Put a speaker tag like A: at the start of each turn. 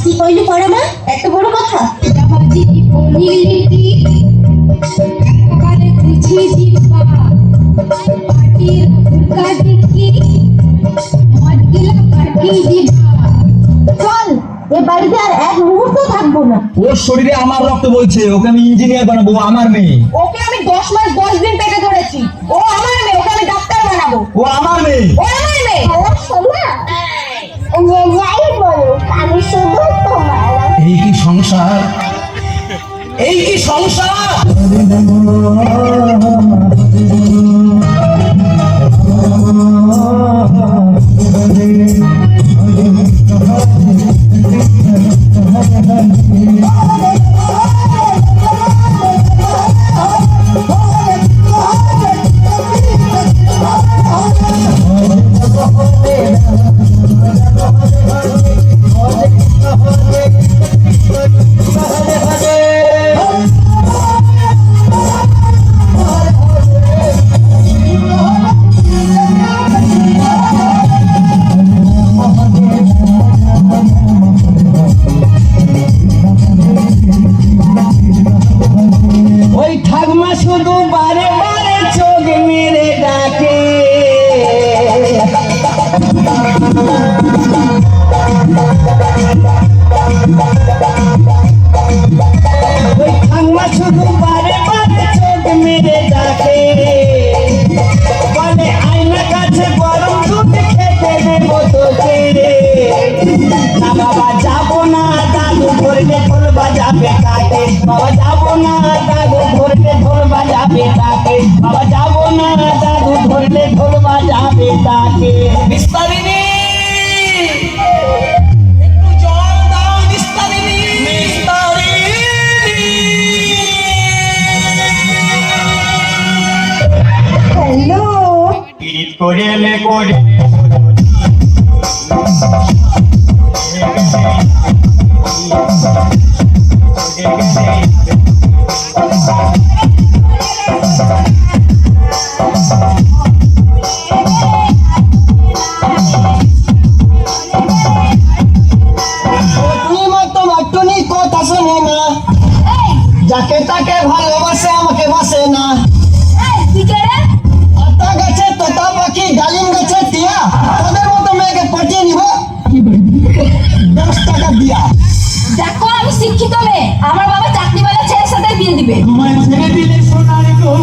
A: কি কইলি পড়া মা? এত বড় কথা?
B: জামাজি পনিলিটি কালে খুঁজি জিপা পাটির ফুলকা দেখি মজগিলা পাটি জিপা।
A: চল, এ বাড়িতে আর এক মুহূর্ত থাকবো না।
C: ওর শরীরে আমার রক্ত বলছে, ওকে আমি ইঞ্জিনিয়ার বানাবো, আমার মেয়ে।
A: ওকে আমি 10 মাস 10 দিন পেটে ধরেছি। ও আমার মেয়ে, ওকে আমি ডাক্তার বানাবো।
C: ও আমার মেয়ে।
A: ও আমার মেয়ে। হ্যালো সোনা, যে যাই বলুক আমি শুধু তোমার।
C: এই কি সংসার, এই কি সংসার। ওই ঠাকমা শুধু বারে বারে চোখ মেরে ডাকে, ওই ঠাকমা শুধু বারে বারে চোখ মেরে ডাকে, বলে আয়না কাছে গরম দুধ খেতে দেবো তোকে। না বাবা যাবো না, দাদু ধরলে ঢোল বাজাবে তাকে। বাবা যাবো না, দাদু ধরলে ঢোল বাজাবে তাকে। বাবা যাবো না, দাদু ধরলে ঢোল বাজাবে তাকে। বিস্তারিণী, একটু জল দাও বিস্তারিণী।
A: হ্যালো,
C: পিরিত করে লে করে যাকে তাকে ভালোবাসে, আমাকে বাসে না।
B: তুই কে রে?
C: আতা গাছে তোতা পাখি, ডালিম গাছে টিয়া, তোদের মতো মেয়েকে পটিয়ে নিব 10 টাকা দিয়া।
B: দেখো আমি শিক্ষিত মেয়ে, আমার বাবা চাকরিওয়ালা ছেলের সাথে বিয়ে দিবে।
C: তোমায় ছেড়ে দিলে সোনার গো